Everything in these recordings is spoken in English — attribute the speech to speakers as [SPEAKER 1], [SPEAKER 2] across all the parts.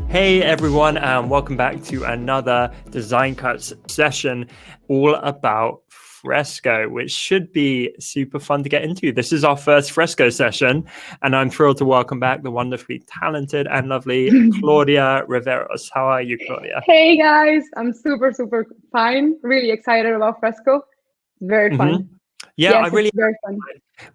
[SPEAKER 1] Hey everyone, and welcome back to another Design Cuts session all about Fresco, which should be super fun to get into. This is our first Fresco session, and I'm thrilled to welcome back the wonderfully talented and lovely Claudia Riveros. How are you, Claudia?
[SPEAKER 2] Hey guys, I'm super fine. Really excited about Fresco. Very fun.
[SPEAKER 1] Yeah,
[SPEAKER 2] yes,
[SPEAKER 1] I really
[SPEAKER 2] very fun.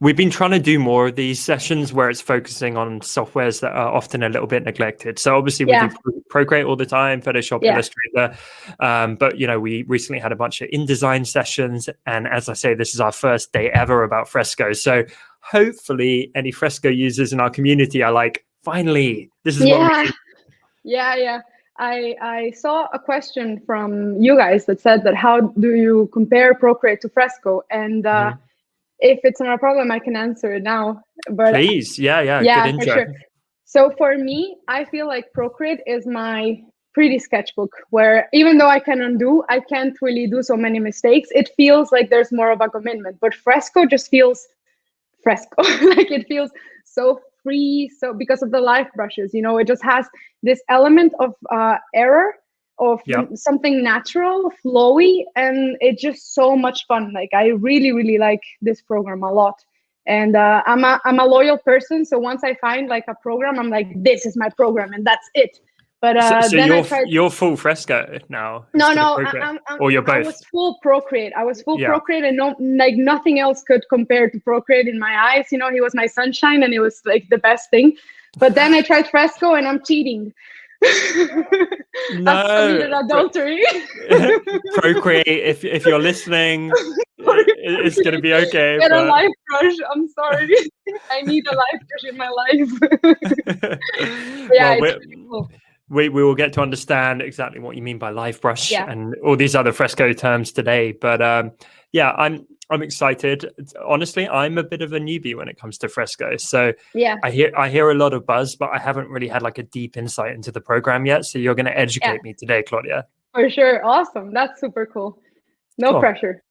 [SPEAKER 1] We've been trying to do more of these sessions where it's focusing on softwares that are often a little bit neglected. So obviously we do Procreate all the time, Photoshop, Illustrator, but we recently had a bunch of InDesign sessions, and as I say, this is our first day ever about Fresco. So hopefully any Fresco users in our community are like, finally, this is what we need.
[SPEAKER 2] Yeah. I saw a question from you guys that said that how do you compare Procreate to Fresco? And if it's not a problem, I can answer it now. But
[SPEAKER 1] please, yeah, good intro.
[SPEAKER 2] For sure. So for me, I feel like Procreate is my pretty sketchbook, where even though I can undo, I can't really do so many mistakes. It feels like there's more of a commitment, but Fresco just feels Fresco. Like it feels so free. So because of the live brushes, it just has this element of error, of something natural, flowy, and it's just so much fun. Like I really like this program a lot, and I'm a loyal person. So once I find like a program, I'm like, this is my program, and that's it. But
[SPEAKER 1] so
[SPEAKER 2] then
[SPEAKER 1] you're full Fresco now.
[SPEAKER 2] No,
[SPEAKER 1] or you're both.
[SPEAKER 2] I was full Procreate. Procreate, and nothing else could compare to Procreate in my eyes. He was my sunshine, and it was like the best thing. But then I tried Fresco, and I'm cheating.
[SPEAKER 1] No,
[SPEAKER 2] committed adultery.
[SPEAKER 1] Procreate, if you're listening, it's gonna be okay.
[SPEAKER 2] Get a live brush. I'm sorry. I need a live brush in my life. It's really cool.
[SPEAKER 1] We will get to understand exactly what you mean by live brush and all these other Fresco terms today. But I'm excited. Honestly, I'm a bit of a newbie when it comes to Fresco. So I hear a lot of buzz, but I haven't really had like a deep insight into the program yet. So you're going to educate me today, Claudia.
[SPEAKER 2] For sure. Awesome. That's super cool. No pressure.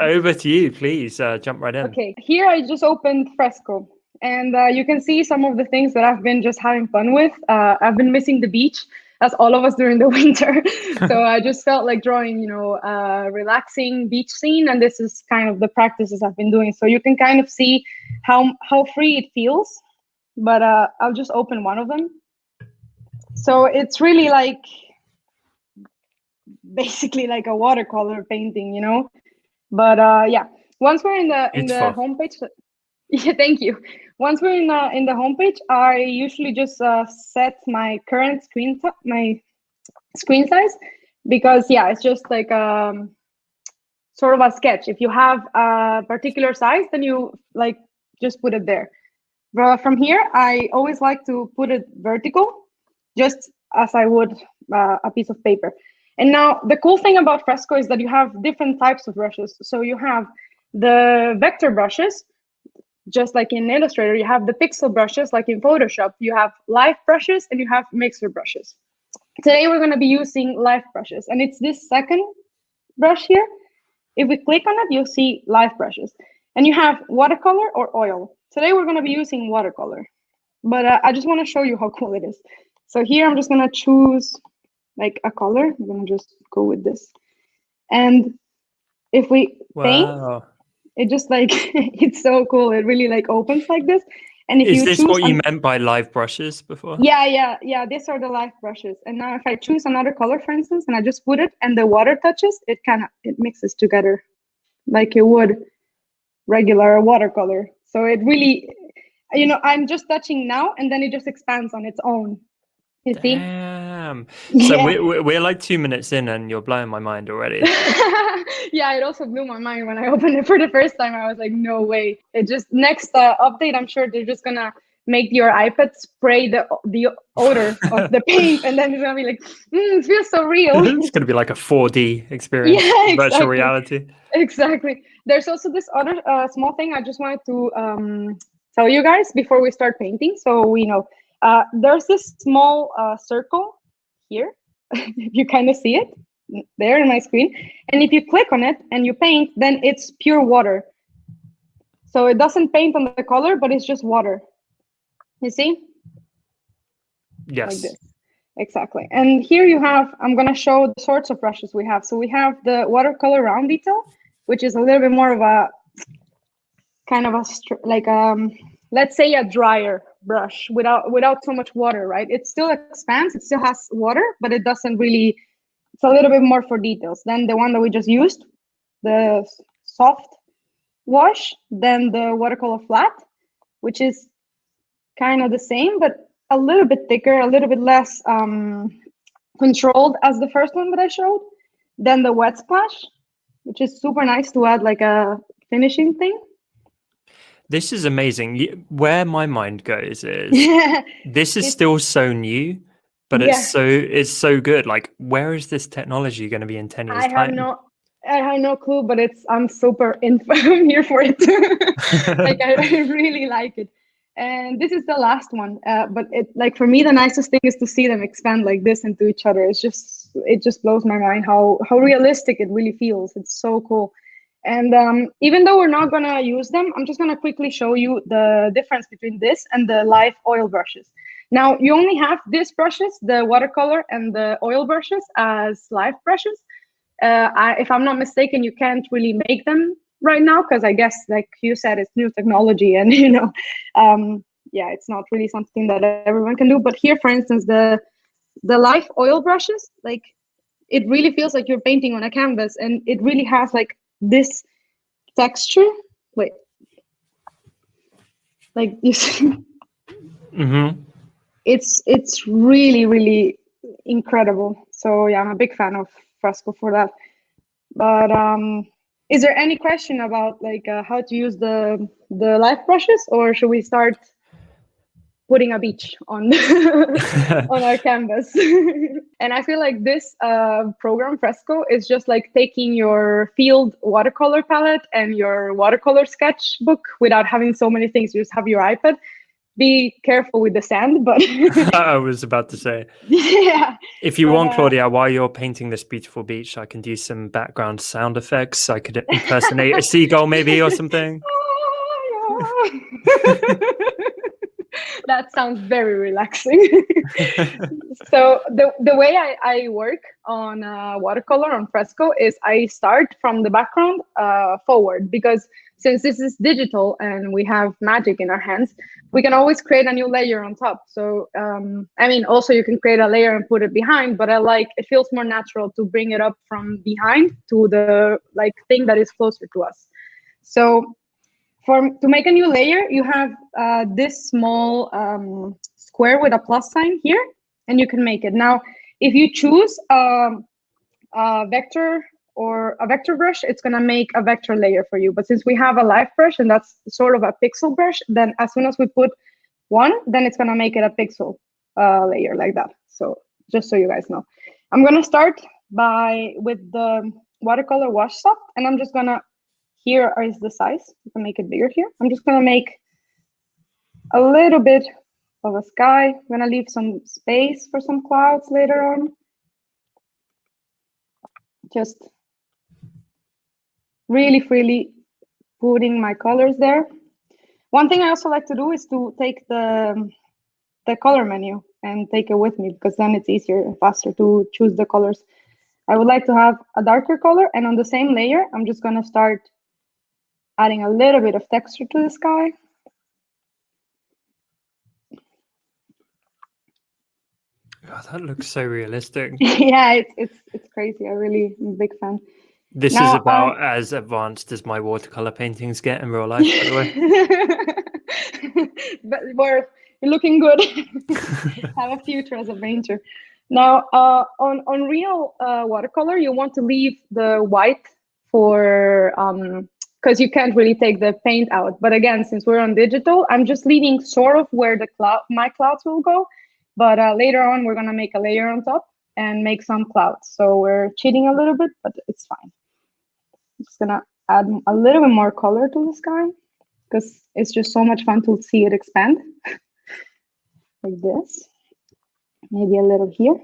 [SPEAKER 1] Over to you, please. Jump right in.
[SPEAKER 2] Okay. Here I just opened Fresco. And you can see some of the things that I've been just having fun with. I've been missing the beach, as all of us during the winter. So I just felt like drawing, relaxing beach scene. And this is kind of the practices I've been doing. So you can kind of see how free it feels. But I'll just open one of them. So it's really like, basically like a watercolor painting, But once we're in the homepage. Yeah, thank you. Once we're in the homepage, I usually just set my current screen size, because it's just like sort of a sketch. If you have a particular size, then you like just put it there. But from here, I always like to put it vertical, just as I would a piece of paper. And now the cool thing about Fresco is that you have different types of brushes. So you have the vector brushes. Just like in Illustrator, you have the pixel brushes, like in Photoshop, you have live brushes and you have mixer brushes. Today, we're going to be using live brushes, and it's this second brush here. If we click on it, you'll see live brushes, and you have watercolor or oil. Today, we're going to be using watercolor, but I just want to show you how cool it is. So here, I'm just going to choose like a color. I'm going to just go with this. And if we paint, it just like, it's so cool. It really like opens like this. And if
[SPEAKER 1] is this what you meant by live brushes before?
[SPEAKER 2] Yeah. These are the live brushes. And now if I choose another color, for instance, and I just put it and the water touches, it mixes together like it would regular watercolor. So it really, I'm just touching now, and then it just expands on its own. You see?
[SPEAKER 1] Damn. So we're like 2 minutes in, and you're blowing my mind already.
[SPEAKER 2] Yeah, it also blew my mind when I opened it for the first time. I was like, no way. It just next update, I'm sure they're just gonna make your iPad spray the odor of the paint, and then it's gonna be like, it feels so real.
[SPEAKER 1] It's gonna be like a 4D experience, virtual reality.
[SPEAKER 2] Exactly. There's also this other small thing I just wanted to tell you guys before we start painting, so we know. There's this small circle here. You kind of see it there in my screen. And if you click on it and you paint, then it's pure water. So it doesn't paint on the color, but it's just water. You see?
[SPEAKER 1] Yes.
[SPEAKER 2] Like this. Exactly. And here you have, I'm going to show the sorts of brushes we have. So we have the watercolor round detail, which is a little bit more of a kind of a, like, let's say a drier brush without so much water, right? It still expands, it still has water, but it doesn't really, it's a little bit more for details. Then the one that we just used, the soft wash, then the watercolor flat, which is kind of the same, but a little bit thicker, a little bit less controlled as the first one that I showed. Then the wet splash, which is super nice to add like a finishing thing.
[SPEAKER 1] This is amazing. Where my mind goes is this is still so new, but it's so good. Like, where is this technology going to be in 10 years' time?
[SPEAKER 2] I have no clue, but I'm super I'm here for it. Like I really like it. And this is the last one. But it, like, for me, the nicest thing is to see them expand like this into each other. It just blows my mind how realistic it really feels. It's so cool. And even though we're not gonna use them, I'm just gonna quickly show you the difference between this and the live oil brushes. Now, you only have these brushes, the watercolor and the oil brushes, as live brushes. If I'm not mistaken, you can't really make them right now because I guess, like you said, it's new technology, and yeah, it's not really something that everyone can do. But here, for instance, the live oil brushes, like, it really feels like you're painting on a canvas, and it really has like this texture. Wait, like you see, it's really, really incredible. So yeah, I'm a big fan of Fresco for that. But is there any question about like how to use the live brushes, or should we start putting a beach on on our canvas? And I feel like this program Fresco is just like taking your field watercolor palette and your watercolor sketchbook without having so many things. You just have your iPad. Be careful with the sand, but
[SPEAKER 1] I was about to say,
[SPEAKER 2] yeah.
[SPEAKER 1] If you want, Claudia, while you're painting this beautiful beach, I can do some background sound effects. I could impersonate a seagull, maybe, or something.
[SPEAKER 2] That sounds very relaxing. So the way I work on watercolor on Fresco is I start from the background forward, because since this is digital and we have magic in our hands, we can always create a new layer on top. So I mean, also you can create a layer and put it behind, but it feels more natural to bring it up from behind to the like thing that is closer to us. So to make a new layer, you have this small square with a plus sign here, and you can make it. Now, if you choose a vector or a vector brush, it's going to make a vector layer for you. But since we have a live brush, and that's sort of a pixel brush, then as soon as we put one, then it's going to make it a pixel layer like that. So just so you guys know, I'm going to start with the watercolor wash soft, and I'm just going to, here is the size. You can make it bigger here. I'm just going to make a little bit of a sky. I'm going to leave some space for some clouds later on. Just really freely putting my colors there. One thing I also like to do is to take the color menu and take it with me, because then it's easier and faster to choose the colors. I would like to have a darker color, and on the same layer, I'm just going to start adding a little bit of texture to the sky.
[SPEAKER 1] God, that looks so realistic.
[SPEAKER 2] Yeah, it's crazy. I'm a big fan.
[SPEAKER 1] This is about as advanced as my watercolor paintings get in real life, by the way.
[SPEAKER 2] But you're looking good. Have a future as a painter. Now, on real watercolor, you want to leave the white for because you can't really take the paint out. But again, since we're on digital, I'm just leaving sort of where my clouds will go. But later on, we're gonna make a layer on top and make some clouds. So we're cheating a little bit, but it's fine. I'm just gonna add a little bit more color to the sky, because it's just so much fun to see it expand. Like this. Maybe a little here,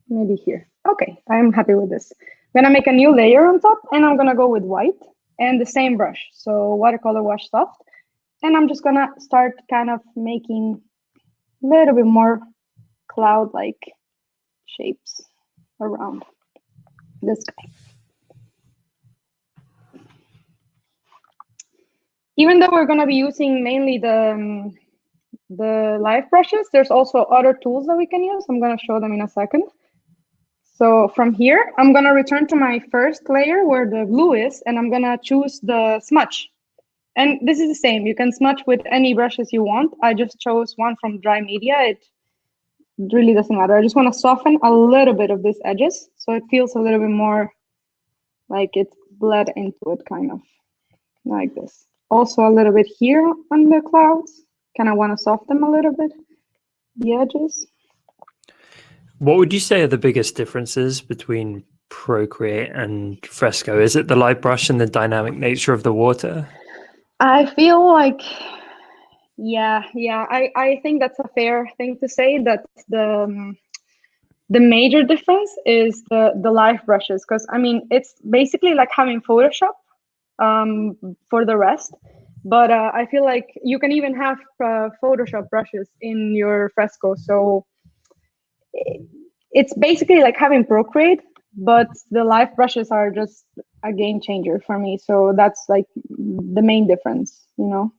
[SPEAKER 2] maybe here. Okay, I'm happy with this. I'm gonna make a new layer on top, and I'm gonna go with white and the same brush. So watercolor wash soft. And I'm just gonna start kind of making a little bit more cloud-like shapes around the sky. Even though we're gonna be using mainly the live brushes, there's also other tools that we can use. I'm gonna show them in a second. So from here, I'm gonna return to my first layer where the blue is, and I'm gonna choose the smudge. And this is the same. You can smudge with any brushes you want. I just chose one from dry media. It really doesn't matter. I just want to soften a little bit of these edges so it feels a little bit more like it's bled into it, kind of like this. Also a little bit here on the clouds. Kind of want to soften them a little bit, the edges.
[SPEAKER 1] What would you say are the biggest differences between Procreate and Fresco? Is it the light brush and the dynamic nature of the water?
[SPEAKER 2] I feel like, yeah, I think that's a fair thing to say, that the major difference is the live brushes, because I mean, it's basically like having Photoshop for the rest, but I feel like you can even have Photoshop brushes in your Fresco, so it's basically like having Procreate, but the live brushes are just a game changer for me. So that's like the main difference, you know.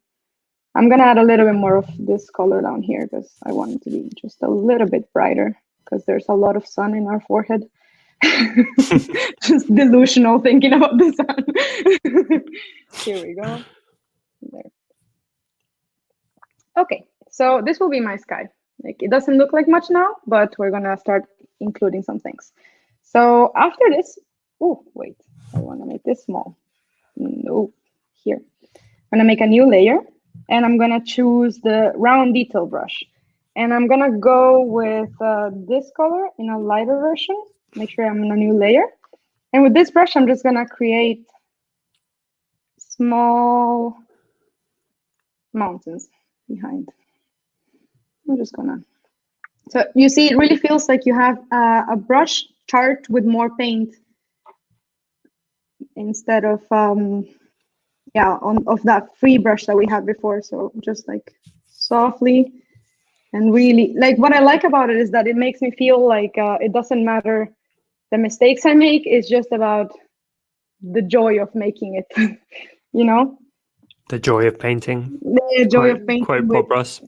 [SPEAKER 2] I'm gonna add a little bit more of this color down here because I want it to be just a little bit brighter because there's a lot of sun in our forehead. Just delusional thinking about the sun. Here we go. There. Okay, so this will be my sky. Like, it doesn't look like much now, but we're gonna start including some things. So after this, oh wait, I want to make this small. No, here. I'm gonna make a new layer, and I'm gonna choose the round detail brush, and I'm gonna go with this color in a lighter version. Make sure I'm in a new layer, and with this brush, I'm just gonna create small mountains behind. I'm just gonna. So you see, it really feels like you have a brush chart with more paint instead of of that free brush that we had before. So just like softly and really, like, what I like about it is that it makes me feel like it doesn't matter the mistakes I make. It's just about the joy of making it. You know,
[SPEAKER 1] the joy of painting.
[SPEAKER 2] The joy of painting.
[SPEAKER 1] Quite Bob Ross.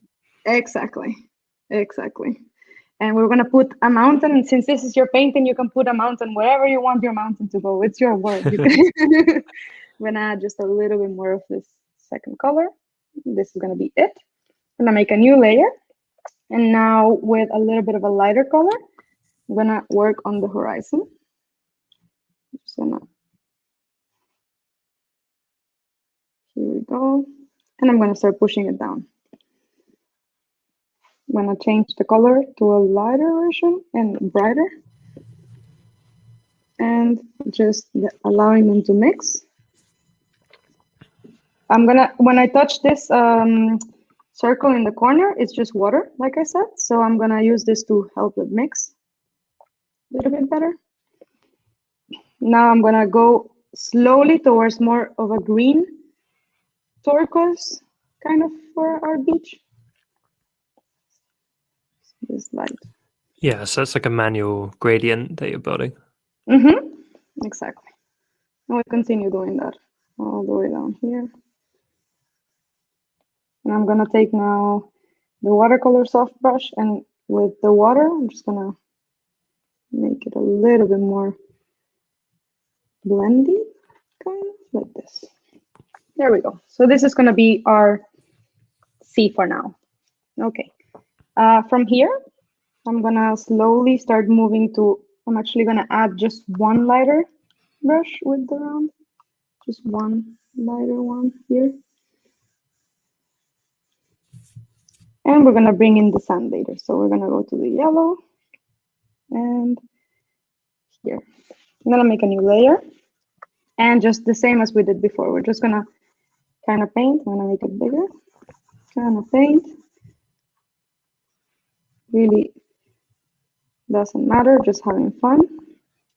[SPEAKER 2] Exactly. And we're gonna put a mountain, and since this is your painting, you can put a mountain wherever you want your mountain to go. It's your world. You can I'm gonna add just a little bit more of this second color. This is gonna be it. I'm gonna make a new layer, and now with a little bit of a lighter color, I'm gonna work on the horizon. Just gonna, here we go, and I'm gonna start pushing it down. I'm gonna change the color to a lighter version and brighter, and just allowing them to mix. I'm gonna, when I touch this circle in the corner, it's just water, like I said. So I'm gonna use this to help it mix a little bit better. Now I'm gonna go slowly towards more of a green turquoise kind of for our beach. This light.
[SPEAKER 1] Yeah, so it's like a manual gradient that you're building.
[SPEAKER 2] Exactly. And we continue doing that all the way down here. And I'm gonna take now the watercolor soft brush, and with the water, I'm just gonna make it a little bit more blendy, kind of like this. There we go. So this is gonna be our sea for now. Okay. From here, I'm gonna slowly start moving to, I'm actually gonna add just one lighter brush with the round, just one lighter one here. And we're gonna bring in the sand later. So we're gonna go to the yellow and here. I'm gonna make a new layer, and just the same as we did before. We're just gonna kind of paint. I'm gonna make it bigger, kind of paint. Really doesn't matter, just having fun,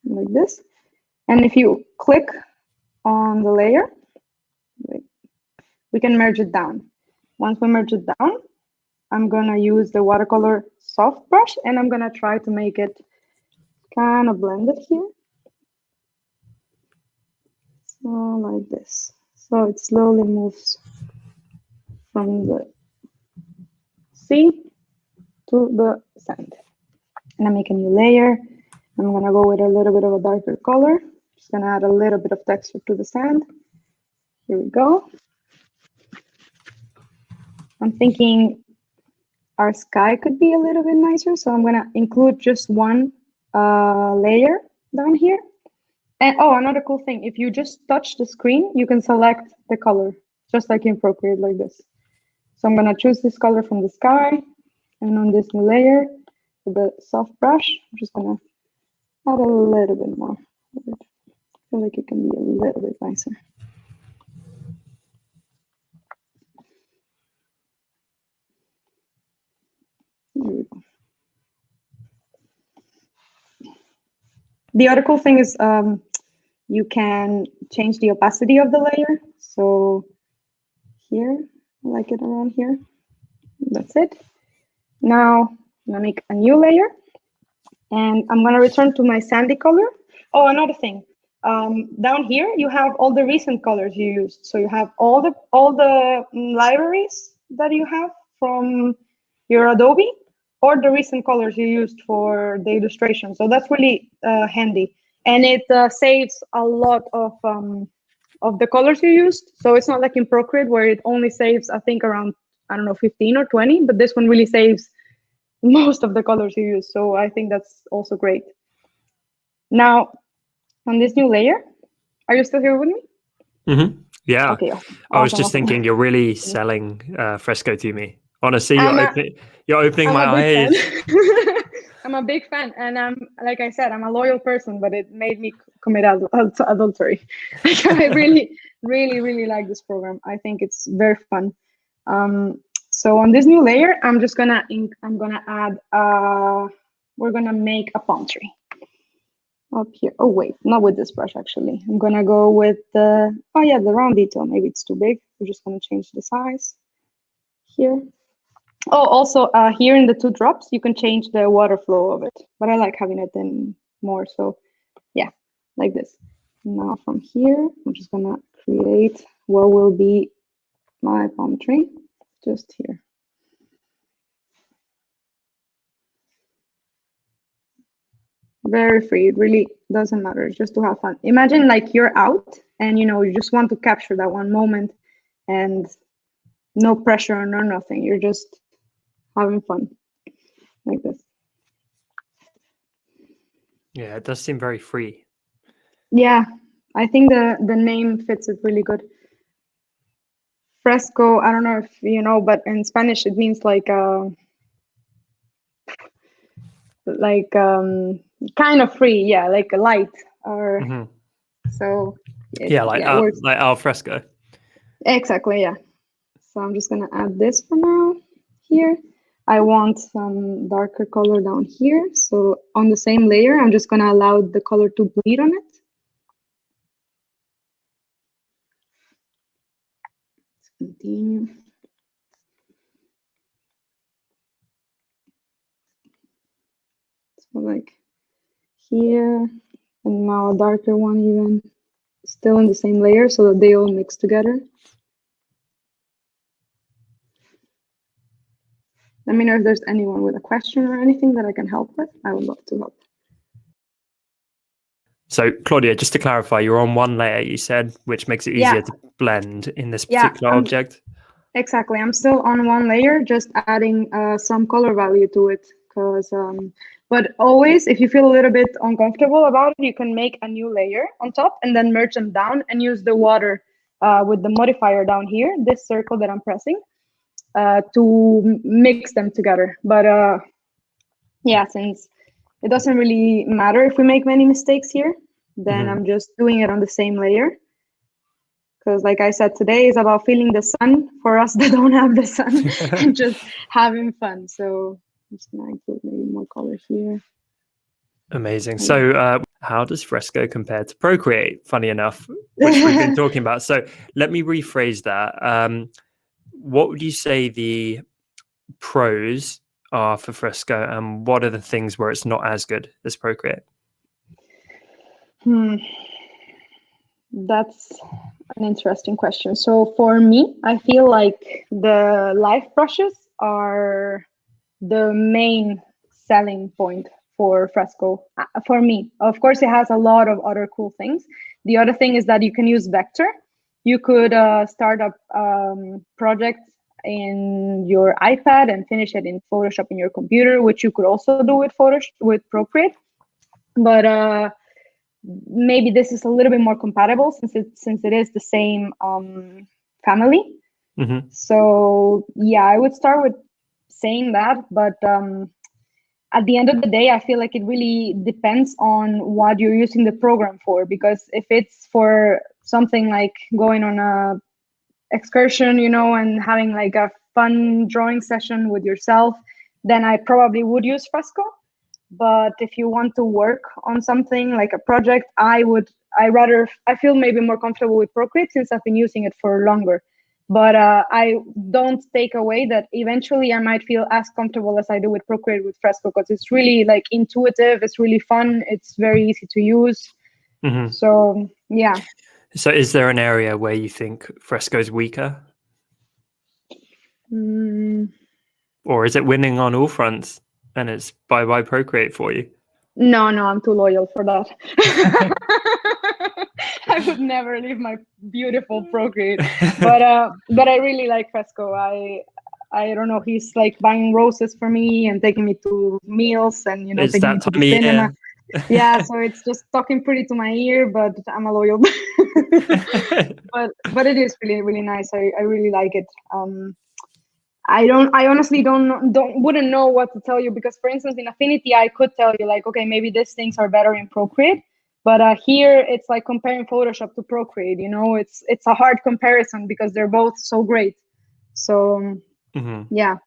[SPEAKER 2] like this. And if you click on the layer, we can merge it down. Once we merge it down, I'm gonna use the watercolor soft brush, and I'm gonna try to make it kind of blended here. So like this. So it slowly moves from the sea to the sand. And I make a new layer. I'm gonna go with a little bit of a darker color. Just gonna add a little bit of texture to the sand. Here we go. I'm thinking our sky could be a little bit nicer, so I'm gonna include just one layer down here. And oh, another cool thing, if you just touch the screen, you can select the color, just like in Procreate, like this. So I'm gonna choose this color from the sky, and on this new layer, with the soft brush, I'm just gonna add a little bit more. I feel like it can be a little bit nicer. Here we go. The other cool thing is you can change the opacity of the layer. So here, I like it around here. That's it. Now I'm gonna make a new layer, and I'm gonna return to my sandy color. Oh, another thing. Down here you have all the recent colors you used. So you have all the libraries that you have from your Adobe, or the recent colors you used for the illustration. So that's really handy, and it saves a lot of the colors you used. So it's not like in Procreate where it only saves, I think, around, I don't know, 15 or 20, but this one really saves most of the colors you use. So I think that's also great. Now, on this new layer, are you still here with me?
[SPEAKER 1] Mm-hmm. Yeah.
[SPEAKER 2] Okay. Awesome.
[SPEAKER 1] I was just thinking, you're really selling Fresco to me. Honestly, you're opening my eyes.
[SPEAKER 2] I'm a big fan, and like I said, I'm a loyal person, but it made me commit adultery. I really, really, really like this program. I think it's very fun. So on this new layer, I'm gonna add. We're gonna make a palm tree up here. Oh wait, not with this brush actually. I'm gonna go with the the round detail. Maybe it's too big. We're just gonna change the size here. Oh, also here in the two drops, you can change the water flow of it, but I like having it in more. So yeah, like this. Now from here, I'm just gonna create what will be my palm tree just here. Very free. It really doesn't matter. It's just to have fun. Imagine like you're out and you just want to capture that one moment, and no pressure, no nothing. You're just having fun like this.
[SPEAKER 1] Yeah, it does seem very free.
[SPEAKER 2] Yeah, I think the name fits it really good. Fresco, I don't know if you know, but in Spanish it means like kind of free, yeah, like a light, or so
[SPEAKER 1] like al fresco.
[SPEAKER 2] Exactly, yeah. So I'm just gonna add this for now here. I want some darker color down here. So on the same layer, I'm just gonna allow the color to bleed on it. Let's continue. So like here, and now a darker one even, still in the same layer so that they all mix together. Let me know if there's anyone with a question or anything that I can help with. I would love to help.
[SPEAKER 1] So Claudia, just to clarify, you're on one layer, you said, which makes it easier to blend in this particular object.
[SPEAKER 2] Exactly. I'm still on one layer, just adding some color value to it. But always, if you feel a little bit uncomfortable about it, you can make a new layer on top and then merge them down and use the water with the modifier down here, this circle that I'm pressing, to mix them together. But yeah, since it doesn't really matter if we make many mistakes here, then I'm just doing it on the same layer. Because like I said, today is about feeling the sun for us that don't have the sun and just having fun. So I'm just gonna include maybe more color here.
[SPEAKER 1] Amazing. So how does Fresco compare to Procreate? Funny enough, which we've been talking about. So let me rephrase that. what would you say the pros are for Fresco, and what are the things where it's not as good as Procreate?
[SPEAKER 2] That's an interesting question. So for me, I feel like the live brushes are the main selling point for Fresco. For me, of course, it has a lot of other cool things. The other thing is that you can use vector. You could start up projects in your iPad and finish it in Photoshop in your computer, which you could also do with Procreate. But maybe this is a little bit more compatible since it is the same family. So yeah, I would start with saying that, but at the end of the day, I feel like it really depends on what you're using the program for, because if it's for something like going on a excursion, and having like a fun drawing session with yourself, then I probably would use Fresco. But if you want to work on something like a project, I feel maybe more comfortable with Procreate since I've been using it for longer. But I don't take away that eventually I might feel as comfortable as I do with Procreate with Fresco, because it's really like intuitive, it's really fun, it's very easy to use. So yeah.
[SPEAKER 1] So is there an area where you think Fresco is weaker? Or is it winning on all fronts and it's bye-bye Procreate for you?
[SPEAKER 2] No, I'm too loyal for that. I would never leave my beautiful Procreate, but I really like Fresco. I don't know. He's like buying roses for me and taking me to meals and
[SPEAKER 1] it's
[SPEAKER 2] taking
[SPEAKER 1] that
[SPEAKER 2] me to
[SPEAKER 1] time
[SPEAKER 2] the
[SPEAKER 1] of
[SPEAKER 2] cinema.
[SPEAKER 1] year.
[SPEAKER 2] Yeah, so it's just talking pretty to my ear, but I'm a loyal. but it is really, really nice. I really like it. I honestly wouldn't know what to tell you, because for instance in Affinity I could tell you like, okay, maybe these things are better in Procreate, but here it's like comparing Photoshop to Procreate. It's a hard comparison because they're both so great. So yeah.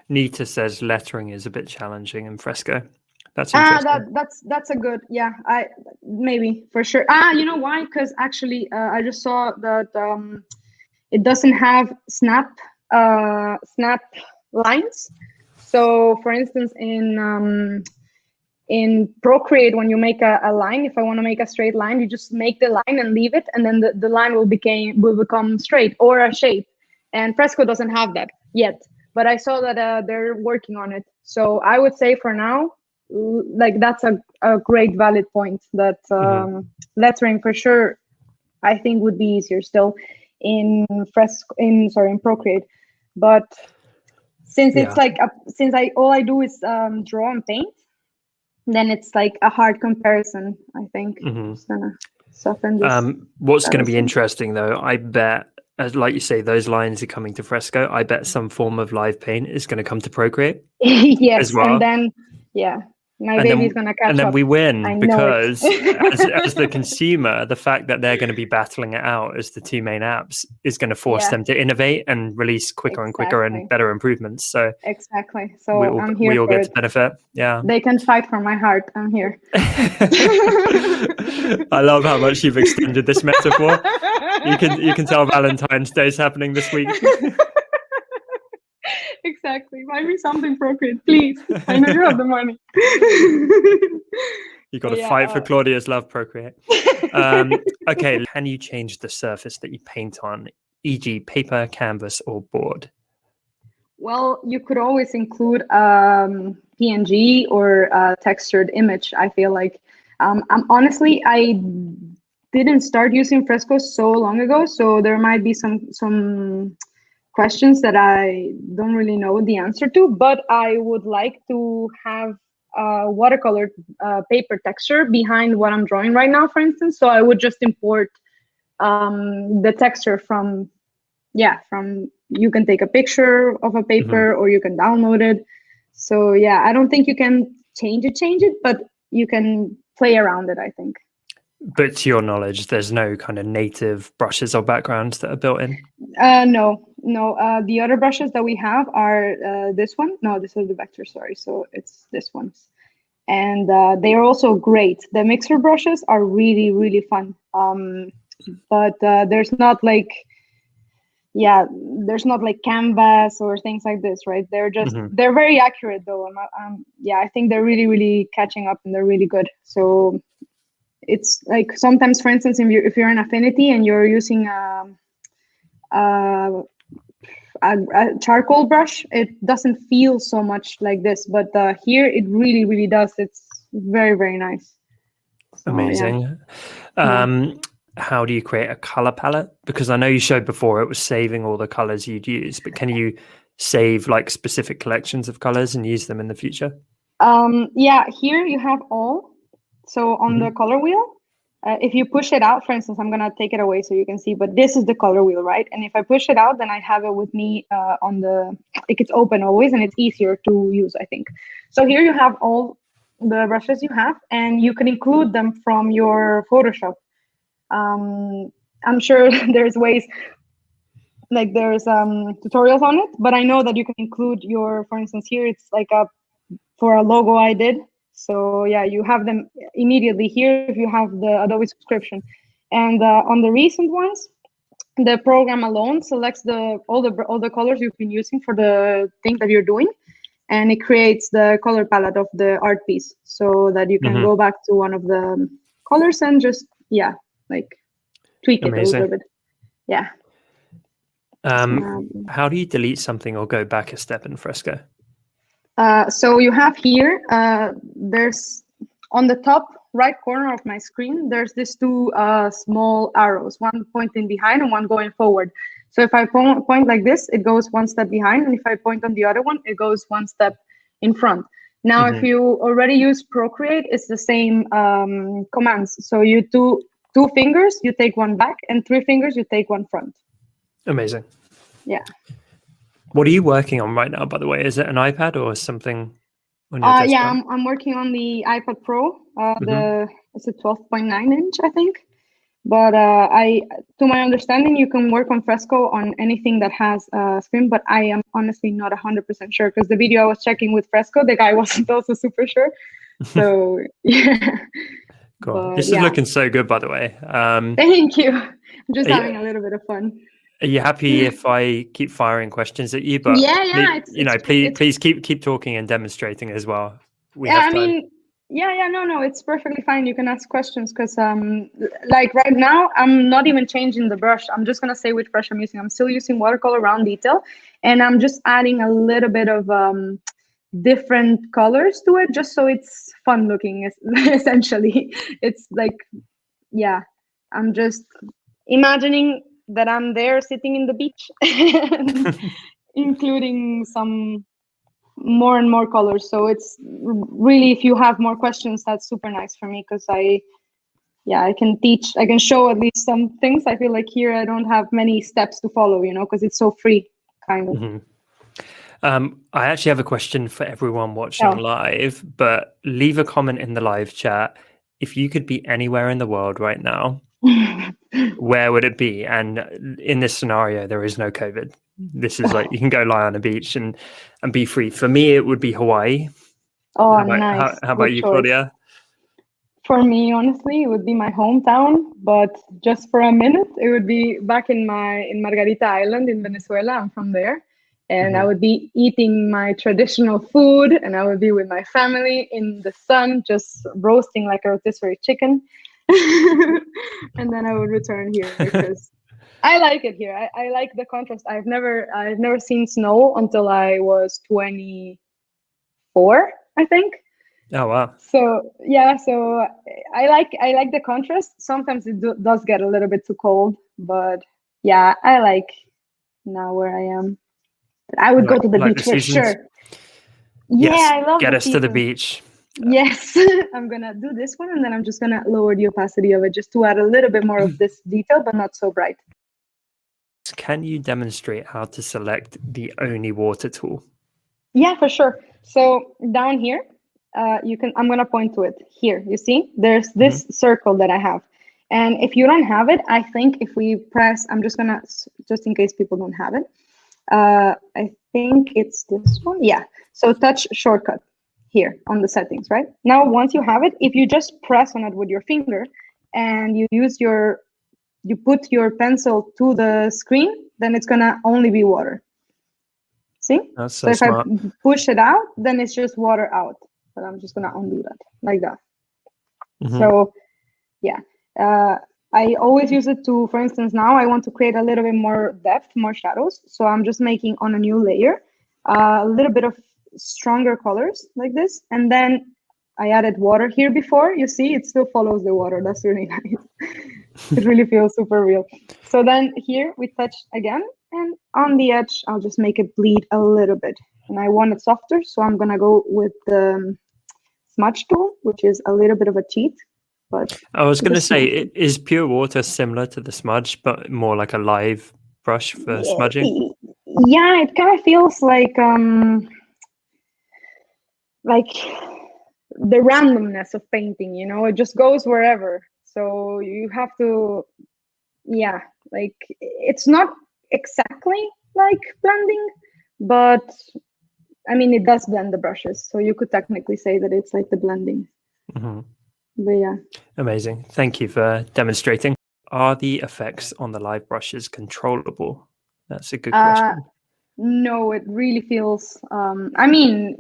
[SPEAKER 1] Nita says lettering is a bit challenging in Fresco. That's interesting.
[SPEAKER 2] That's a good, yeah. Maybe for sure. You know why? Because actually I just saw that it doesn't have snap lines. So for instance in Procreate, when you make a line, if I want to make a straight line, you just make the line and leave it, and then the line will become straight or a shape. And Fresco doesn't have that yet, but I saw that they're working on it. So I would say for now, like that's a great valid point, that lettering for sure I think would be easier still in Procreate. But since it's like all I do is draw and paint, then it's like a hard comparison, I think. Just gonna soften this.
[SPEAKER 1] What's going to be interesting though, I bet, as like you say, those lines are coming to Fresco. I bet some form of live paint is going to come to Procreate.
[SPEAKER 2] Yes,
[SPEAKER 1] as well.
[SPEAKER 2] And then my baby's gonna catch up.
[SPEAKER 1] And then we win, because as the consumer, the fact that they're going to be battling it out as the two main apps is going to force them to innovate and release quicker and quicker and better improvements. So
[SPEAKER 2] exactly. So I'm here.
[SPEAKER 1] We all get to benefit. Yeah.
[SPEAKER 2] They can fight for my heart. I'm here.
[SPEAKER 1] I love how much you've extended this metaphor. You can tell Valentine's Day is happening this week.
[SPEAKER 2] Exactly. Buy me something Procreate, please. I know you have the money.
[SPEAKER 1] You got to fight for Claudia's love, Procreate. Okay, can you change the surface that you paint on, e.g. paper, canvas, or board?
[SPEAKER 2] Well, you could always include PNG or a textured image, I feel like. Honestly, I didn't start using Fresco so long ago, so there might be some questions that I don't really know the answer to, but I would like to have watercolor paper texture behind what I'm drawing right now, for instance. So I would just import the texture from you can take a picture of a paper or you can download it. So yeah, I don't think you can change it, but you can play around it, I think.
[SPEAKER 1] But to your knowledge, there's no kind of native brushes or backgrounds that are built in?
[SPEAKER 2] No. The other brushes that we have are this one. No, this is the vector, sorry. So it's this ones. And they are also great. The mixer brushes are really, really fun. But there's not like, yeah, there's not like canvas or things like this, right? They're just they're very accurate though. Yeah, I think they're really catching up, and they're really good. So it's like sometimes, for instance, if you're in Affinity and you're using a charcoal brush, it doesn't feel so much like this, but here it really does. It's very nice. So,
[SPEAKER 1] amazing. Yeah. How do you create a color palette? Because I know you showed before it was saving all the colors you'd use, but can you save like specific collections of colors and use them in the future?
[SPEAKER 2] Yeah, here you have all. So on the color wheel, if you push it out, for instance, I'm gonna take it away so you can see, but this is the color wheel, right? And if I push it out, then I have it with me on the, it's open always, and it's easier to use, I think. So here you have all the brushes you have, and you can include them from your Photoshop. I'm sure there's ways, like there's tutorials on it, but I know that you can include your, for instance, here it's like for a logo I did. So yeah, you have them immediately here if you have the Adobe subscription. And on the recent ones, the program alone selects all the colors you've been using for the thing that you're doing, and it creates the color palette of the art piece, so that you can go back to one of the colors and just like tweak it a little bit. Yeah.
[SPEAKER 1] How do you delete something or go back a step in Fresco?
[SPEAKER 2] So you have here, there's on the top right corner of my screen, there's these two small arrows, one pointing behind and one going forward. So if I point like this, it goes one step behind, and if I point on the other one, it goes one step in front. Now, if you already use Procreate, it's the same commands. So you do two fingers, you take one back, and 3 fingers, you take one front.
[SPEAKER 1] Amazing.
[SPEAKER 2] Yeah.
[SPEAKER 1] What are you working on right now, by the way? Is it an iPad or something on your desktop?
[SPEAKER 2] Yeah, I'm working on the iPad Pro. It's a 12.9 inch, I think. But to my understanding, you can work on Fresco on anything that has a screen, but I am honestly not 100% sure, because the video I was checking with Fresco, the guy wasn't also super sure. So yeah.
[SPEAKER 1] Cool. But, this is looking so good, by the way.
[SPEAKER 2] Thank you. I'm just having a little bit of fun.
[SPEAKER 1] Are you happy if I keep firing questions at you? But please keep talking and demonstrating as well.
[SPEAKER 2] I mean, no, it's perfectly fine. You can ask questions, because like right now, I'm not even changing the brush. I'm just gonna say which brush I'm using. I'm still using Watercolor Round Detail, and I'm just adding a little bit of different colors to it, just so it's fun looking. Essentially, it's like, yeah, I'm just imagining that I'm there sitting in the beach, including some more and more colors. So it's really, if you have more questions, that's super nice for me, because I can show at least some things. I feel like here I don't have many steps to follow, because it's so free, kind of.
[SPEAKER 1] I actually have a question for everyone watching live, but leave a comment in the live chat. If you could be anywhere in the world right now, where would it be? And in this scenario, there is no COVID. This is like, you can go lie on a beach and be free. For me, it would be Hawaii.
[SPEAKER 2] Nice.
[SPEAKER 1] How about you, Claudia?
[SPEAKER 2] For me, honestly, it would be my hometown, but just for a minute, it would be back in Margarita Island in Venezuela. I'm from there. And I would be eating my traditional food, and I would be with my family in the sun, just roasting like a rotisserie chicken. And then I would return here, because I like it here. I like the contrast. I've never seen snow until I was 24, I think.
[SPEAKER 1] Oh wow.
[SPEAKER 2] So yeah, so I like the contrast. Sometimes it does get a little bit too cold, but yeah, I like now where I am. I would go to the beach for sure. Yeah, I love
[SPEAKER 1] get us to the beach.
[SPEAKER 2] Yes, I'm gonna do this one, and then I'm just gonna lower the opacity of it just to add a little bit more of this detail, but not so bright.
[SPEAKER 1] Can you demonstrate how to select the only water tool?
[SPEAKER 2] Yeah, for sure. So down here, I'm gonna point to it here. You see, there's this circle that I have. And if you don't have it, I think if we press, just in case people don't have it, I think it's this one. Yeah. So touch shortcut here on the settings, right? Now, once you have it, if you just press on it with your finger and you use your you put your pencil to the screen, then it's gonna only be water. See?
[SPEAKER 1] That's so
[SPEAKER 2] if
[SPEAKER 1] smart.
[SPEAKER 2] I push it out, then it's just water out. But I'm just gonna undo that like that. So yeah, I always use it to, for instance, now I want to create a little bit more depth, more shadows. So I'm just making on a new layer a little bit of stronger colors like this, and then I added water here before. You see, it still follows the water. That's really nice. It really feels super real. So then here we touch again, and on the edge, I'll just make it bleed a little bit. And I want it softer, so I'm gonna go with the Smudge Tool, which is a little bit of a cheat. But
[SPEAKER 1] I was gonna say, is pure water similar to the smudge, but more like a live brush for smudging?
[SPEAKER 2] Yeah, it kind of feels like the randomness of painting, you know, it just goes wherever. So you have to, yeah, like it's not exactly like blending, but I mean, it does blend the brushes. So you could technically say that it's like the blending. But yeah.
[SPEAKER 1] Amazing. Thank you for demonstrating. Are the effects on the live brushes controllable? That's a good question.
[SPEAKER 2] No, it really feels, I mean,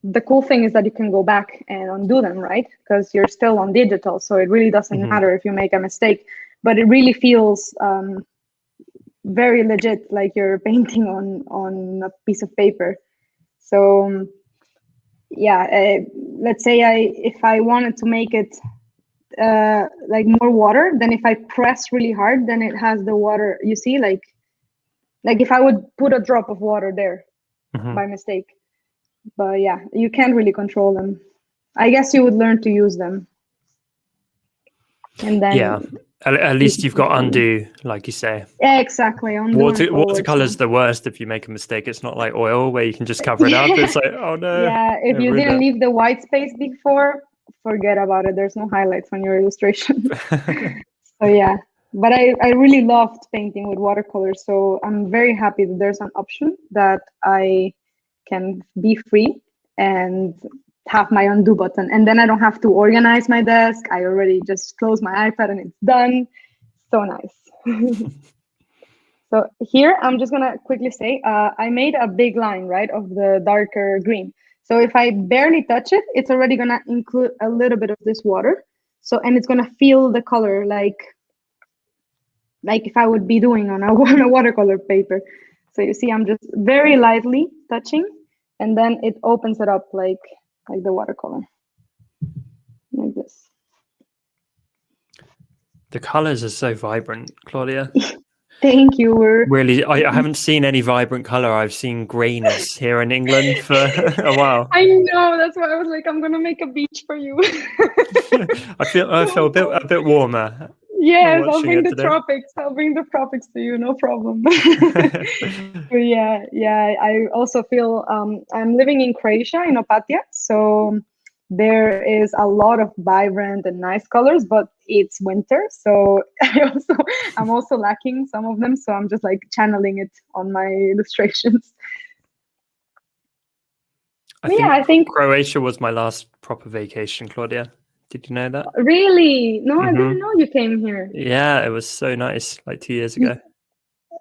[SPEAKER 2] the cool thing is that you can go back and undo them, right? Because you're still on digital, so it really doesn't matter if you make a mistake, but it really feels very legit, like you're painting on a piece of paper. So yeah, let's say if I wanted to make it like more water, then if I press really hard, then it has the water, you see, like if I would put a drop of water there by mistake. But yeah, you can't really control them. I guess you would learn to use them. And then
[SPEAKER 1] yeah, at least you've got undo, like you say.
[SPEAKER 2] Yeah, exactly.
[SPEAKER 1] Watercolor's the worst if you make a mistake. It's not like oil where you can just cover it up. It's like, oh no.
[SPEAKER 2] Yeah, if you didn't leave the white space before, forget about it. There's no highlights on your illustration. So yeah. But I really loved painting with watercolor, so I'm very happy that there's an option that I can be free and have my undo button. And then I don't have to organize my desk. I already just close my iPad and it's done. So nice. So here, I'm just gonna quickly say, I made a big line, right, of the darker green. So if I barely touch it, it's already gonna include a little bit of this water. So, and it's gonna feel the color like if I would be doing on a watercolor paper. So you see, I'm just very lightly touching, and then it opens it up like the watercolor, like this.
[SPEAKER 1] The colors are so vibrant, Claudia.
[SPEAKER 2] Thank you.
[SPEAKER 1] Really, I haven't seen any vibrant color. I've seen grayness here in England for a while.
[SPEAKER 2] I know, that's why I was like, I'm gonna make a beach for you.
[SPEAKER 1] I feel a bit warmer.
[SPEAKER 2] Yes, I'll bring the tropics. I'll bring the tropics to you, no problem. But yeah, I also feel I'm living in Croatia, in Opatija, so there is a lot of vibrant and nice colors, but it's winter, so I'm also lacking some of them, so I'm just like channeling it on my illustrations.
[SPEAKER 1] I think Croatia was my last proper vacation, Claudia. Did you know that?
[SPEAKER 2] Really? No, I didn't know you came here.
[SPEAKER 1] Yeah, it was so nice, like 2 years ago.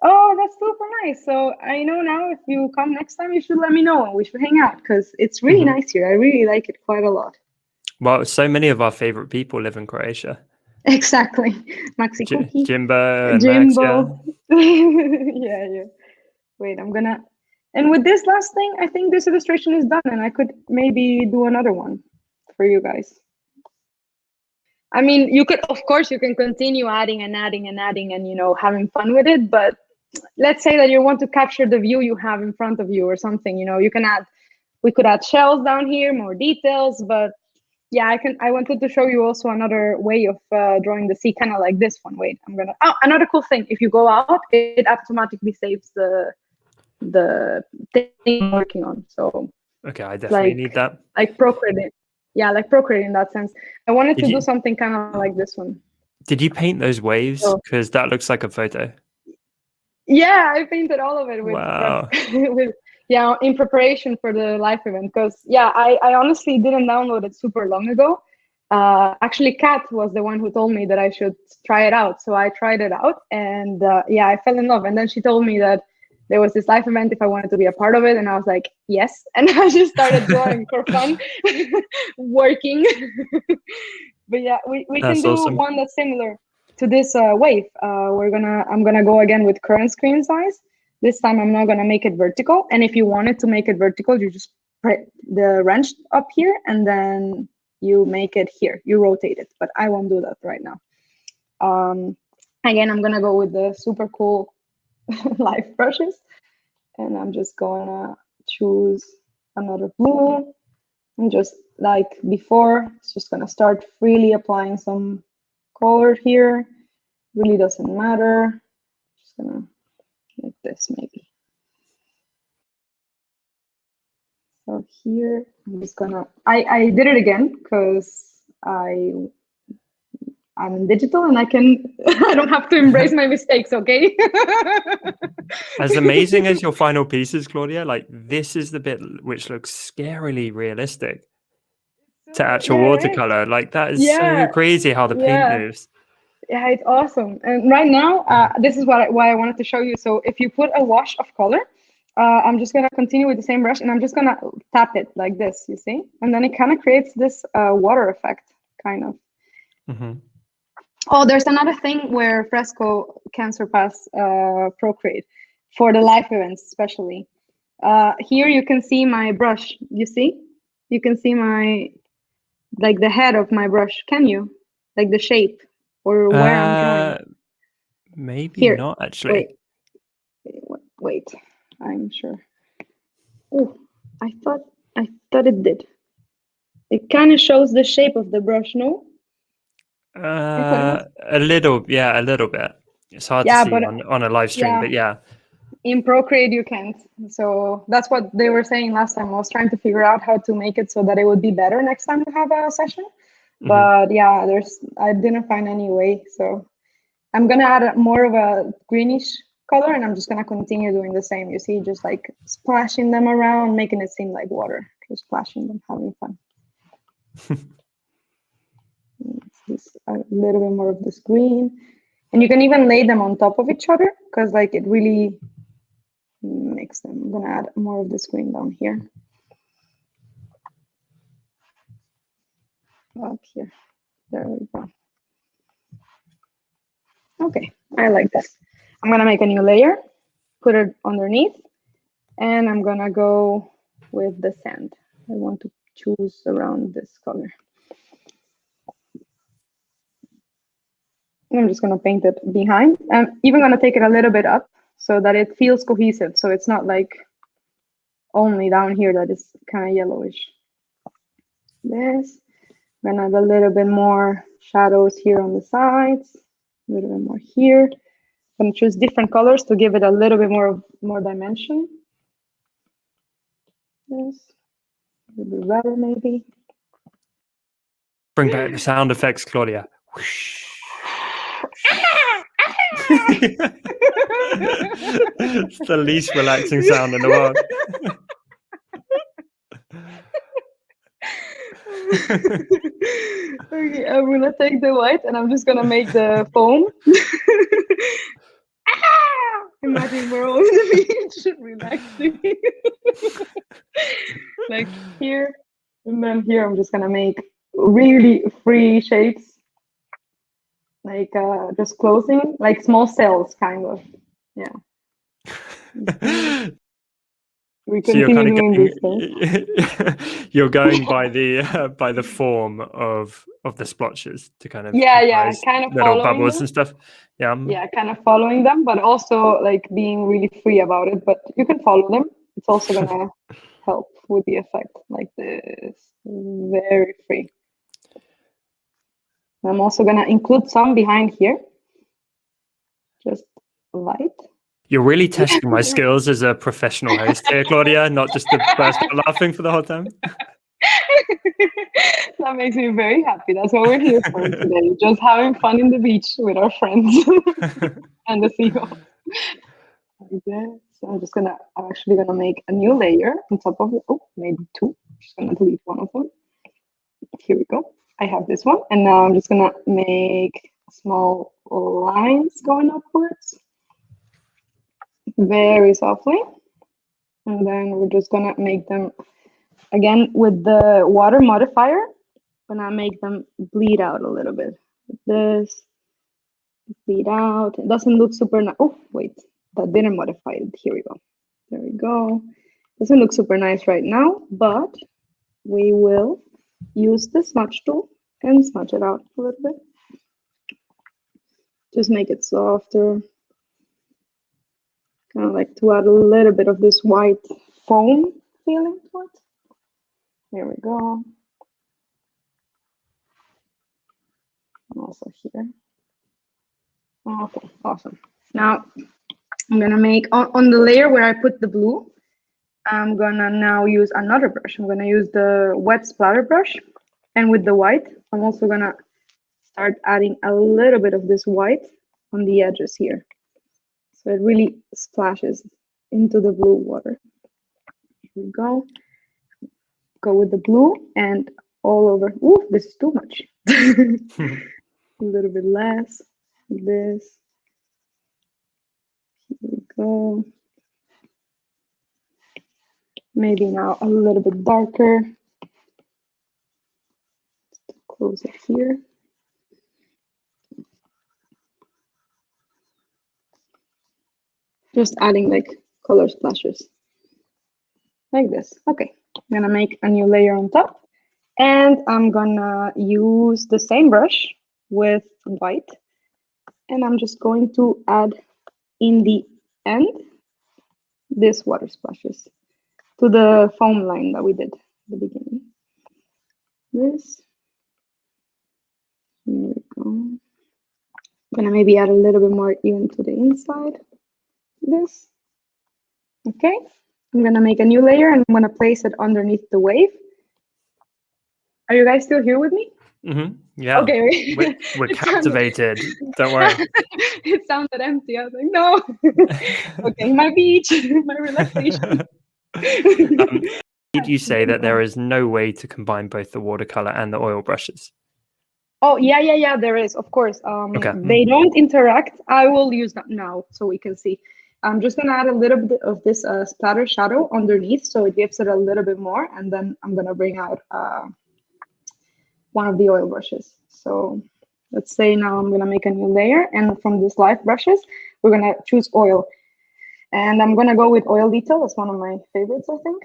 [SPEAKER 2] Oh, that's super nice. So I know now if you come next time, you should let me know and we should hang out because it's really nice here. I really like it quite a lot.
[SPEAKER 1] Well, so many of our favorite people live in Croatia.
[SPEAKER 2] Exactly. Maxi Cookie.
[SPEAKER 1] Jimbo. Max,
[SPEAKER 2] yeah. Wait, and with this last thing, I think this illustration is done and I could maybe do another one for you guys. I mean, you can continue adding and having fun with it, but let's say that you want to capture the view you have in front of you or something, we could add shells down here, more details, but yeah, I wanted to show you also another way of drawing the sea, kind of like this one. Wait, another cool thing, if you go out, it automatically saves the thing I'm working on. So
[SPEAKER 1] okay, I definitely need that.
[SPEAKER 2] Like Procreate. Yeah, like Procreate in that sense. I wanted to do something kind of like this one.
[SPEAKER 1] Did you paint those waves? Because that looks like a photo.
[SPEAKER 2] Yeah, I painted all of it with,
[SPEAKER 1] wow.
[SPEAKER 2] In preparation for the live event. Because I honestly didn't download it super long ago. Actually, Kat was the one who told me that I should try it out. So I tried it out, and yeah, I fell in love. And then she told me that there was this live event if I wanted to be a part of it, and I was like, yes. And I just started drawing for fun, working. But yeah, we can do
[SPEAKER 1] awesome.
[SPEAKER 2] one that's similar to this wave. I'm gonna go again with current screen size. This time I'm not gonna make it vertical. And if you wanted to make it vertical, you just put the wrench up here, and then you make it here. You rotate it. But I won't do that right now. Again, I'm gonna go with the super cool live brushes, and I'm just gonna choose another blue, and just like before, it's just gonna start freely applying some color here. Really doesn't matter. Just gonna make this maybe. So here, I'm just gonna, I did it again because I'm in digital and I don't have to embrace my mistakes, okay?
[SPEAKER 1] As amazing as your final piece is, Claudia, like this is the bit which looks scarily realistic to actual watercolor. Right? Like that is so crazy how the paint moves.
[SPEAKER 2] Yeah, it's awesome. And right now, this is why I wanted to show you. So if you put a wash of color, I'm just gonna continue with the same brush and I'm just gonna tap it like this, you see? And then it kind of creates this water effect, kind of.
[SPEAKER 1] Mm-hmm.
[SPEAKER 2] Oh, there's another thing where Fresco can surpass Procreate for the live events, especially. Here you can see my brush. You see? You can see like the head of my brush. Can you? Like the shape or where I'm drawing?
[SPEAKER 1] Maybe here. Not actually.
[SPEAKER 2] Wait. I'm sure. Oh, I thought it did. It kind of shows the shape of the brush, no?
[SPEAKER 1] A little bit. It's hard to see on a live stream, but yeah.
[SPEAKER 2] In Procreate you can't. So that's what they were saying last time. I was trying to figure out how to make it so that it would be better next time to have a session. Mm-hmm. But yeah, I didn't find any way. So I'm gonna add more of a greenish color and I'm just gonna continue doing the same. You see, just like splashing them around, making it seem like water. Just splashing them, having fun. Just a little bit more of this green, and you can even lay them on top of each other because like it really makes them. I'm gonna add more of this green down here. Up here. There we go. Okay, I like this. I'm gonna make a new layer, put it underneath, and I'm gonna go with the sand. I want to choose around this color. I'm just gonna paint it behind. I'm even gonna take it a little bit up so that it feels cohesive. So it's not like only down here that is kind of yellowish. This. I'm gonna add a little bit more shadows here on the sides, a little bit more here. I'm gonna choose different colors to give it a little bit more dimension. This, a little bit redder maybe.
[SPEAKER 1] Bring back the sound effects, Claudia. It's the least relaxing sound in the world.
[SPEAKER 2] Okay, I'm gonna take the white and I'm just gonna make the foam. Imagine we're all in the beach relaxing. Like here, and then here I'm just gonna make really free shapes. Like just closing, like small cells, kind of. Yeah. We continue doing this thing.
[SPEAKER 1] You're going by the form of the splotches to kind of
[SPEAKER 2] kind of
[SPEAKER 1] little bubbles
[SPEAKER 2] them.
[SPEAKER 1] And stuff.
[SPEAKER 2] Yeah, kind of following them, but also like being really free about it. But you can follow them. It's also gonna help with the effect, like this, very free. I'm also gonna include some behind here, just light.
[SPEAKER 1] You're really testing my skills as a professional host here, Claudia, not just the burst out laughing for the whole time.
[SPEAKER 2] That makes me very happy. That's what we're here for today. Just having fun in the beach with our friends and the seagull. Okay. So I'm actually gonna make a new layer on top of it. Oh, maybe two. I'm just gonna delete one of them. Here we go. I have this one, and now I'm just gonna make small lines going upwards very softly. And then we're just gonna make them, again, with the water modifier, gonna make them bleed out a little bit. This, bleed out. It doesn't look super nice. Oh, wait, that didn't modify it. Here we go. There we go. Doesn't look super nice right now, but we will use the smudge tool and smudge it out a little bit. Just make it softer. Kind of like to add a little bit of this white foam feeling to it. Here we go. And also here. Okay, awesome. Now I'm gonna make on the layer where I put the blue, I'm gonna now use another brush. I'm gonna use the wet splatter brush, and with the white, I'm also gonna start adding a little bit of this white on the edges here. So it really splashes into the blue water. Here we go. Go with the blue and all over. Ooh, this is too much. A little bit less. This. Here we go. Maybe now a little bit darker. Close it here. Just adding like color splashes. Like this. Okay. I'm gonna make a new layer on top. And I'm gonna use the same brush with white. And I'm just going to add in the end this water splashes to the foam line that we did at the beginning. This. Here we go. I'm gonna maybe add a little bit more even to the inside. This. Okay. I'm gonna make a new layer and I'm gonna place it underneath the wave. Are you guys still here with me?
[SPEAKER 1] Mm-hmm. Yeah.
[SPEAKER 2] Okay.
[SPEAKER 1] We're captivated. Don't worry.
[SPEAKER 2] It sounded empty. I was like, no. Okay, my beach, my relaxation.
[SPEAKER 1] Did you say that there is no way to combine both the watercolor and the oil brushes?
[SPEAKER 2] Oh, yeah, there is, of course.
[SPEAKER 1] Okay.
[SPEAKER 2] They don't interact. I will use that now so we can see. I'm just gonna add a little bit of this splatter shadow underneath so it gives it a little bit more, and then I'm gonna bring out one of the oil brushes. So let's say now I'm gonna make a new layer, and from these light brushes, we're gonna choose oil. And I'm gonna go with oil detail. It's one of my favorites, I think.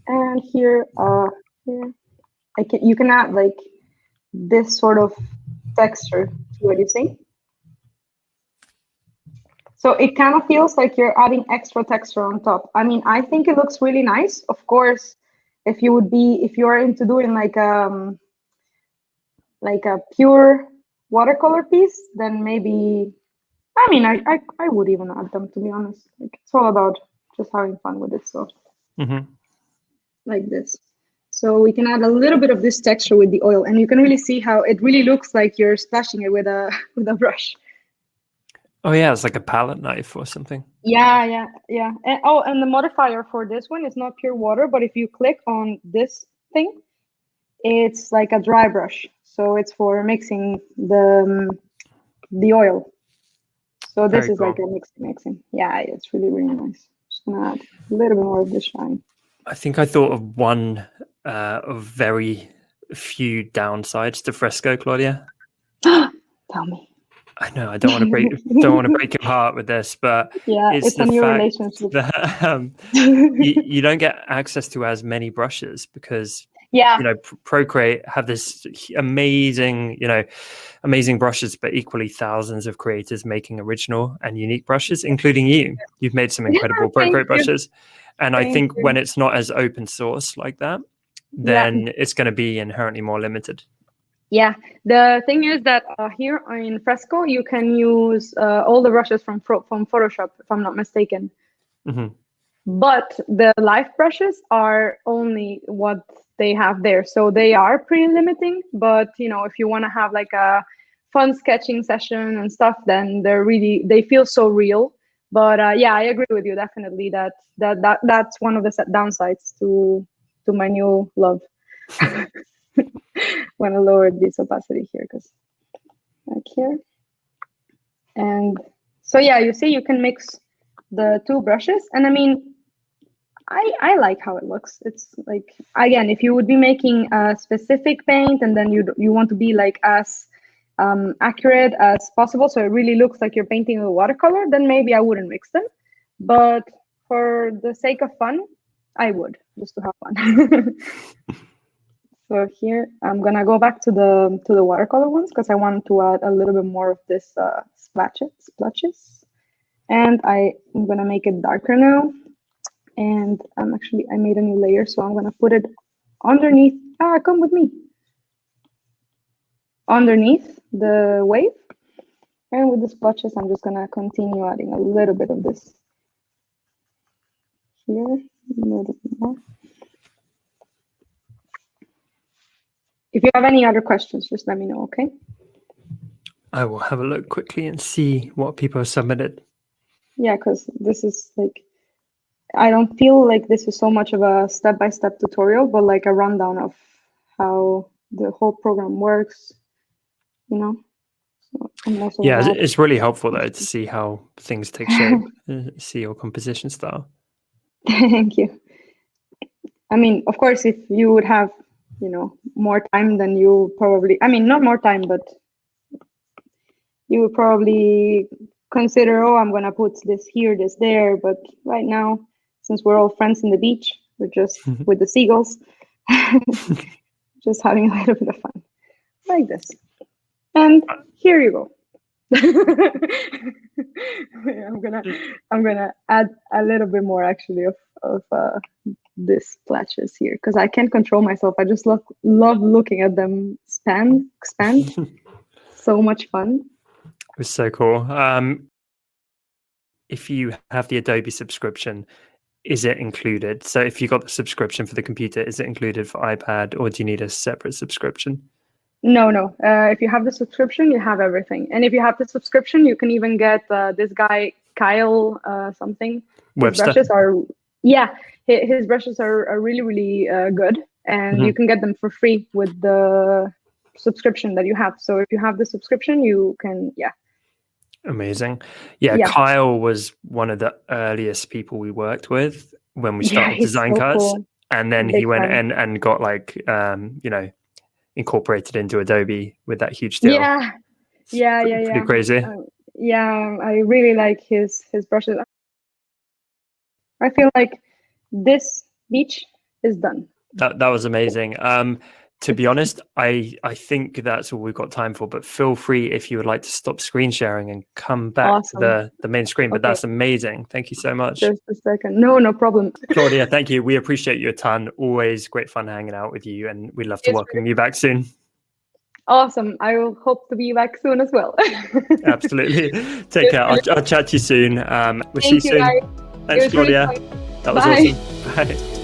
[SPEAKER 2] And here, you can add like this sort of texture to what you see. So it kind of feels like you're adding extra texture on top. I mean, I think it looks really nice. Of course, if you're into doing like a pure watercolor piece, then maybe, I mean, I would even add them, to be honest. Like, it's all about just having fun with it. So like this. So we can add a little bit of this texture with the oil, and you can really see how it really looks like you're splashing it with a brush.
[SPEAKER 1] Oh yeah, it's like a palette knife or something.
[SPEAKER 2] Yeah. And the modifier for this one is not pure water, but if you click on this thing, it's like a dry brush. So it's for mixing the oil. So this is like a mixing. Yeah, it's really, really nice. Just gonna add a little bit more of the shine.
[SPEAKER 1] I think I thought of one of very few downsides to Fresco, Claudia.
[SPEAKER 2] Tell me.
[SPEAKER 1] I know I don't want to break your heart with this, but
[SPEAKER 2] yeah, it's
[SPEAKER 1] the
[SPEAKER 2] a new
[SPEAKER 1] fact
[SPEAKER 2] relationship
[SPEAKER 1] that you don't get access to as many brushes because Procreate have this amazing brushes, but equally thousands of creators making original and unique brushes, including you. You've made some incredible Procreate brushes, and I think when it's not as open source like that, then it's going to be inherently more limited.
[SPEAKER 2] Yeah, the thing is that here in Fresco, you can use all the brushes from Photoshop, if I'm not mistaken. But the live brushes are only what they have there. So they are pretty limiting. But, if you want to have like a fun sketching session and stuff, then they feel so real. But I agree with you, definitely, that's one of the downsides to my new love. want to lower this opacity here because like here. And so yeah, you see you can mix the two brushes, and I mean, I like how it looks. It's like, again, if you would be making a specific paint and then you want to be like as accurate as possible, so it really looks like you're painting with watercolor, then maybe I wouldn't mix them. But for the sake of fun, I would, just to have fun. So here I'm gonna go back to the watercolor ones because I want to add a little bit more of this splotches, and I'm gonna make it darker now. And I made a new layer, so I'm gonna put it underneath. Come with me. Underneath the wave, and with the splotches, I'm just gonna continue adding a little bit of this here, a little bit more. If you have any other questions, just let me know, okay?
[SPEAKER 1] I will have a look quickly and see what people have submitted.
[SPEAKER 2] Yeah, because this is like, I don't feel like this is so much of a step-by-step tutorial, but like a rundown of how the whole program works, you know? So
[SPEAKER 1] yeah, it's really helpful though to see how things take shape, see your composition style.
[SPEAKER 2] Thank you. I mean, of course, if you would have, you know, more time, then you probably, I mean, not more time, but you would probably consider, oh, I'm gonna put this here, this there. But right now, since we're all friends in the beach, we're just with the seagulls, just having a little bit of fun, like this. And here you go. I'm gonna add a little bit more actually of this splotches here because I can't control myself. I just love looking at them expand. So much fun.
[SPEAKER 1] It was so cool. If you have the Adobe subscription, is it included? So if you got the subscription for the computer, is it included for iPad, or do you need a separate subscription?
[SPEAKER 2] No. If you have the subscription, you have everything. And if you have the subscription, you can even get this guy, Kyle something. His brushes are, yeah, his brushes are really, really good. And you can get them for free with the subscription that you have. So if you have the subscription, you can, yeah.
[SPEAKER 1] Amazing. Yeah, Kyle was one of the earliest people we worked with when we started Design Cuts. Cool. And then he went and got like, you know, incorporated into Adobe with that huge deal.
[SPEAKER 2] Yeah.
[SPEAKER 1] Pretty crazy.
[SPEAKER 2] Yeah, I really like his brushes. I feel like this beach is done.
[SPEAKER 1] That was amazing. To be honest, I think that's all we've got time for, but feel free if you would like to stop screen sharing and come back to the main screen. But that's amazing. Thank you so much.
[SPEAKER 2] Just a second. No problem.
[SPEAKER 1] Claudia, thank you. We appreciate you a ton. Always great fun hanging out with you, and we'd love to welcome you back soon.
[SPEAKER 2] Awesome. I will hope to be back soon as well.
[SPEAKER 1] Absolutely. Take care. I'll chat to you soon. We'll see you soon.
[SPEAKER 2] Guys.
[SPEAKER 1] Thanks, Claudia. That was awesome. Bye.